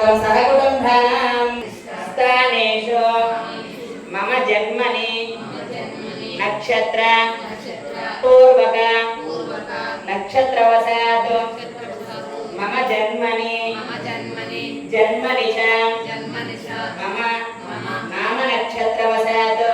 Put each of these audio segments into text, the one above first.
सहकुटुम्बानां स्थानेषु मम जन्मनि नक्षत्र पूर्वक नक्षत्रवशात् मम जन्मनि जन्मनि च मम नाम नक्षत्रवशात्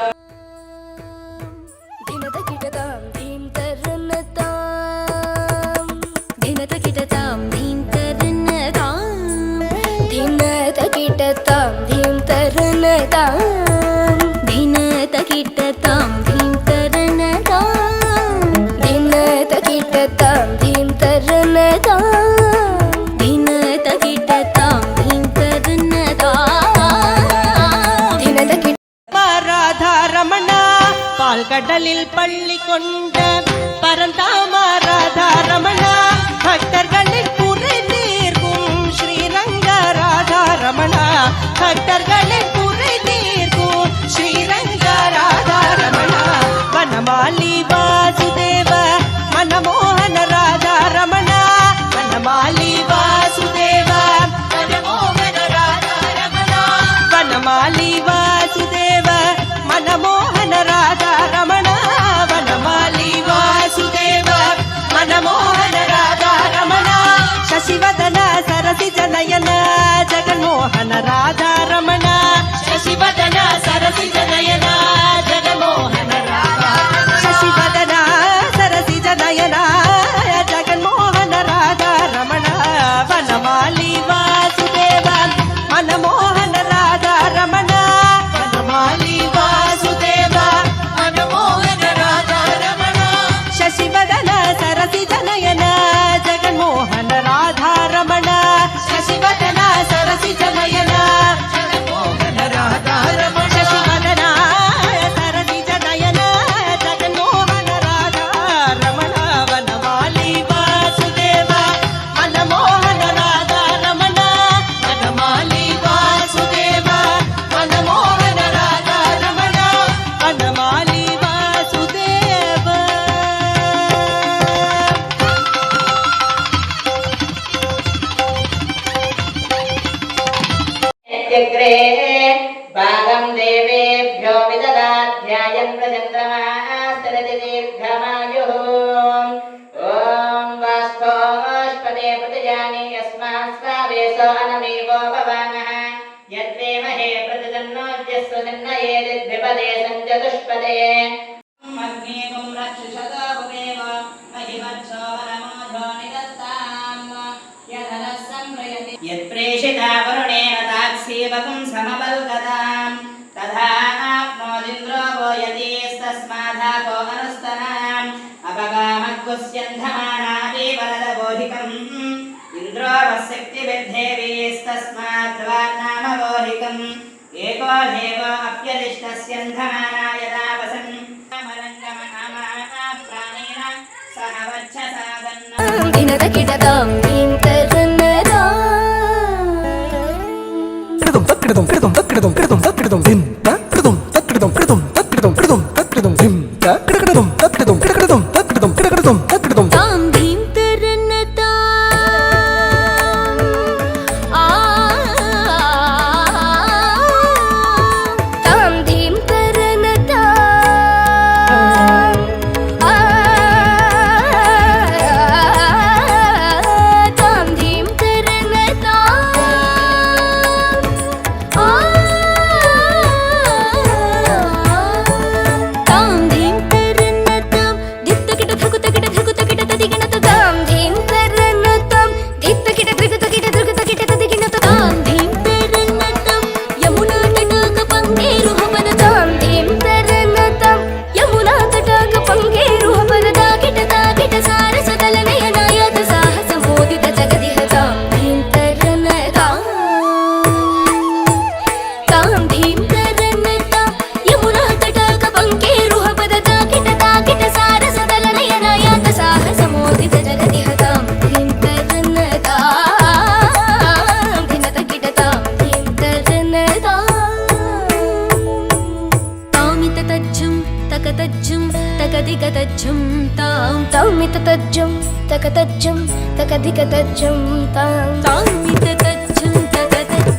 கடலில் பள்ளி கொண்ட பரந்தாமராதாரமண பக்தர்களின் குறை தீர்க்கும் ஸ்ரீரங்க ராதாரமண பக்தர்களின் குறை தீர்க்கும் ஸ்ரீரங்க ராதாரமண வனமாலி வாசுதேவ மனமோகன ராதாரமண வனமாலி வாசுதேவ மனமோகன ராதாரமண வனமாலி வாசுதேவ मनमोहन राधा रमण वनमाली वासुदेव मनमोहन राधा रमण शशिवदन सरसि जनयन जगन्मोहन राधा रमण शशिवदन सरसि जनयन जगन्मोहन राधा शशिवदन सरसि जनयन जगन्मोहन राधा रमण वनमाली वासुदेव मनमोहन राधा रमण वनमाली वासुदेव मनमोहन राधा रमण शशिवदन सरसि जनयन जगन्मोहन राधा रमण शशिवदन सरसि जनयन जगन्मोहन राधा रमण शशिवदन सरसि जनयन जगन्मोहन राधा रमण वनमाली वासुदेव मनमोहन राधा रमण वनमाली वासुदेव मनमोहन राधा रमण वनमाली वासुदेव यज्ञग्रे भागं देवेभ्यो विददाध्यायन् प्रचन्द्रमास्तरति दीर्घमायुः ॐ वास्पोष्पदे प्रतिजानि यस्मात् स्वावेशो अनमेवो भवामः यद्वेमहे प्रतिजन्नोज्यस्व जन्नयेदिद्विपदे सञ्चतुष्पदे अग्नेगुं रक्षुषतो भुवेव महिमत्सो वनमोधो निदत्ताम् यदनः संप्रयति यत्प्रेषिता वरुणेन ताक्सीवकं समबल्कताम् तथा आप्नोदिन्द्रो वो यतीस्तस्मादापो अनुस्तनाम् अपगामग्गुस्यन्धमानापि वरदबोधिकम् इन्द्रो वशक्तिविद्धेवीस्तस्माद्वान्नामबोधिकम् एको देवो अप्यदिष्टस्यन्धमाना यदा वसन् अमरङ्गमनामा प्राणेन सह वच्छसादन्न तकदिकतज्जुं तां तामिततज्जुं तकतज्जुं तकदिकतज्जुं तां तामिततज्जुं तकतज्जुं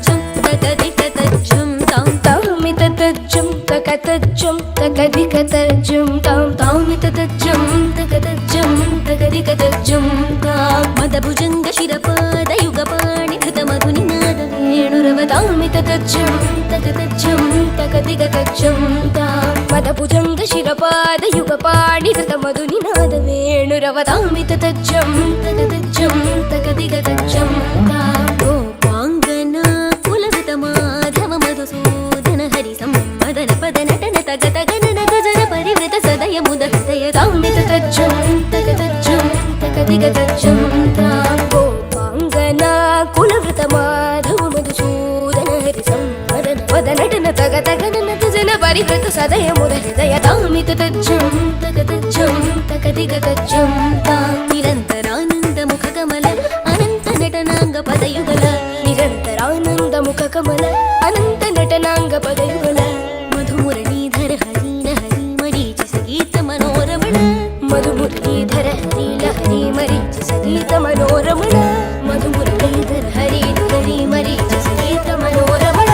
तकदिकतज्जुं तां तामिततज्जुं तकतज्जुं तकदिकतज्जुं तां मदभुजङ्गशिरपादयुगपाणिधृतमधुनिनादवेणुरवतामिततज्जुं तकतज्जुं तकदिकतज्जुं तां मदभुजङ्गशिरपादयुगपाणिधृतमधुनिनादवेणुरवतामिततज्जुं तकतज्जुं तकदिकतज्जुं तां गोपाङ्गना कुलवृतमाधव मधुसूदन हरिसं मदन पदनटन तगत गणन गजन परिवृत सदय मुद हृदय तामिततज्जुं तकतज्जुं तकदिगतज्जुं तां गोपाङ्गना कुलवृतमाधव मधुसूदन हरिसं मदन पदनटन तगत गणन गजन परिवृत सदय मुद हृदय तामिततज्जुं तकतज्जुं तकदिगतज्जुं तां निरन्तरानन्द मुखकमल अनन्त नटनाङ्ग पदयुगल निरन्तरानन्द मुखकमल अनन्त नटनाङ्ग पदयुगल मधुमुरलीधर हरिण हरि मरीच सगीत मनोरमण मधुमुरलीधर हरिण हरि मरीच सगीत मनोरमण मधुमुरलीधर हरि हरि मरीच सगीत मनोरमण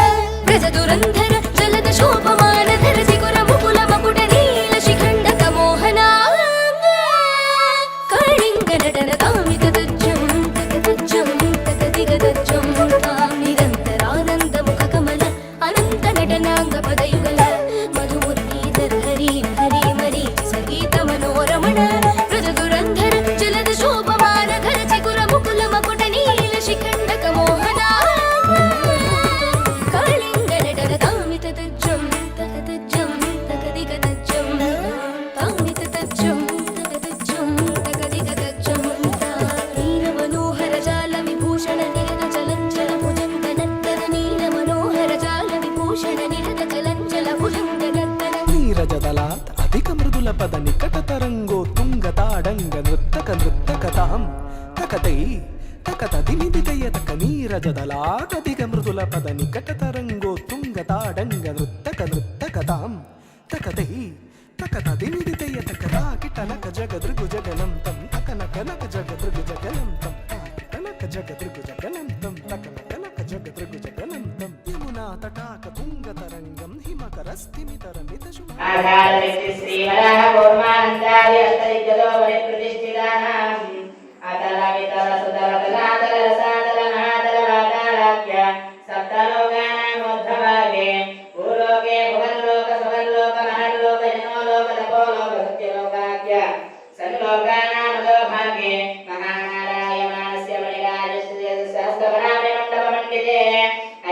व्रज दुरन्धर जलद शोभमान धर सिकुर मुकुल मकुट नील शिखण्डक मोहनाङ्ग कलिङ्ग नटन तामिततज्जुं तकतज्जुं तकदिगतज्जुं तां निरन्तरानन्द मुखकमल अनन्त नटनाङ्ग पदयुगल मधुमुरलीधर हरि हरि मरीच सगीत मनोरमण व्रज दुरन्धर जलद शोभमान धर चिकुर मुकुल मकुट नील शिखण्डक मोहनाङ्ग कलिङ्ग नटन तामिततज्जुं तकतज्जुं तकदिगतज्जुं तामिततज्जुं तकतज्जुं तकदिगतज्जुं नीलमनोहर जाल विभूषण निरत चलञ्चल भुजङ्ग नर्तन नीलमनोहर जाल विभूषण निरत चलञ्चल भुजङ्ग नर्तन నీరజదలాత్ అధిక మృదుల పద నికట తరంగో తుంగతాడంగ నృత్తక నృత్తకతాం తకతై తకతది నిదితయ తక నీరజదలాత్ అధిక మృదుల పద నికట తరంగో తుంగతాడంగ నృత్తక నృత్తకతాం తకతై తకతది నిదితయ తక రాకిటనక జగదృగు జగనం తం తకనకనక జగదృగు జగనం తం తకనక జగదృగు జగనం తం తకనకనక జగదృగు జగనం తం యమునా తటాక తుంగతరంగం హిమకరస్థిమితరమిత శుభ ఆధారవ్యక్తి శ్రీవరాహ కూర్మానందాది అష్టదిగ్గజో పరిప్రతిష్ఠితానాం అతల వితల సుతల తలాతల రసాతల మహాతల వాతాలాఖ్య సప్తలోకానాం ఉద్ధవాగే భూలోకే భువన్లోక సువర్లోక మహర్లోక జనోలోక తపోలోక సత్యలోకాఖ్య సన్లోకానాం అధోభాగే మహానారాయణాస్య మణిరాజస్య సహస్రవరామే మండపమండితే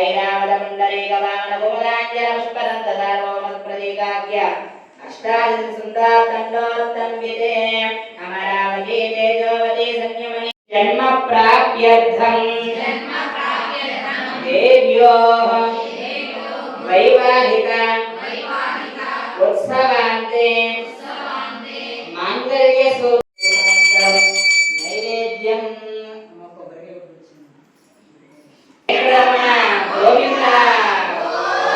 ఐరావత పుండరీక వామన కుముదాంజల పుష్పదంత సార్వభౌమప్రతీకాఖ్య అష్టాదశ సుందరతండోత్తంబితే అమరావతి తేజోవతి సంయమని జన్మ ప్రాప్యర్థం దేవ్యోః వైవాహిక ఉత్సవాంతే మాంగళ్య సూత్రం నైవేద్యం గోవింద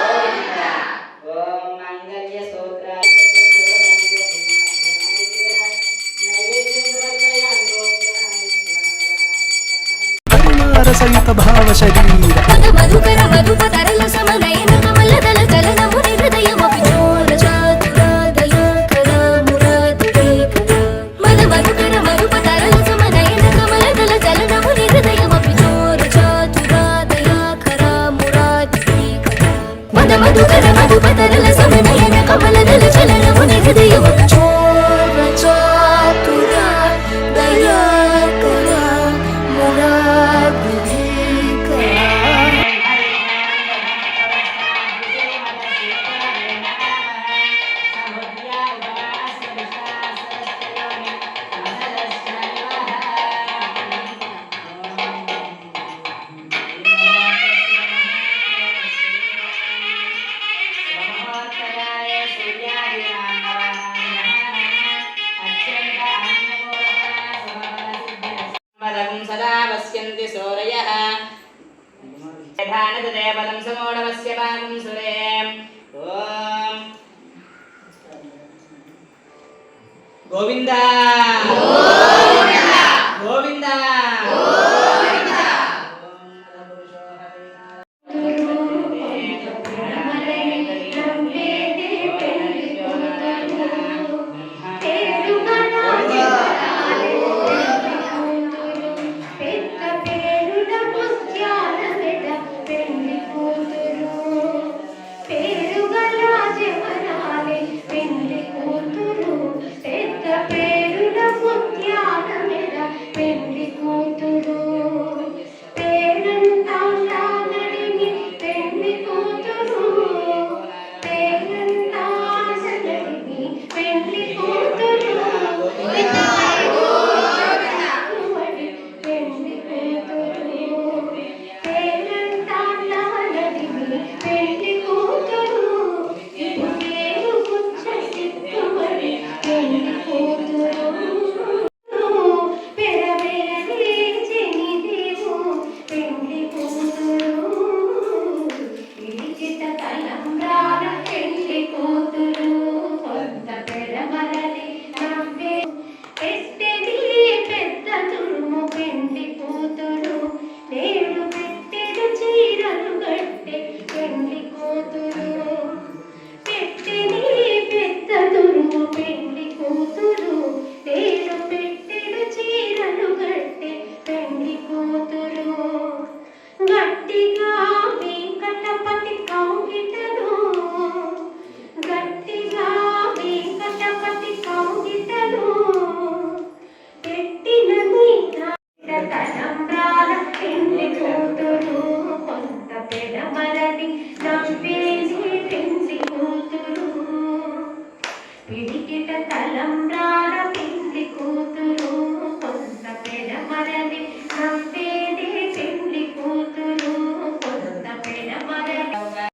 గోవింద ఓం మంగళ్య సూత్ర రసయుత భావ శరీర పద మధుకర మధుప తరల సమనయన కమల దళ చలన ముని హృదయమపి చోర చాతురాదయ కర మురాది మద మధుకర మధుప తరల సమనయన కమల దళ చలన ముని హృదయమపి చోర చాతురాదయ కర మురాది మద మధుకర మధుప తరల సమనయన కమల దళ చలన ముని హృదయమపి చోర చాతురాదయ కర మురాది సదా వస్యంతి సూరయః ధానదేవలం సమోడవస్య పాకం సురే ఓం గోవింద గోవింద గోవింద వెంకటపతి కౌగిటలో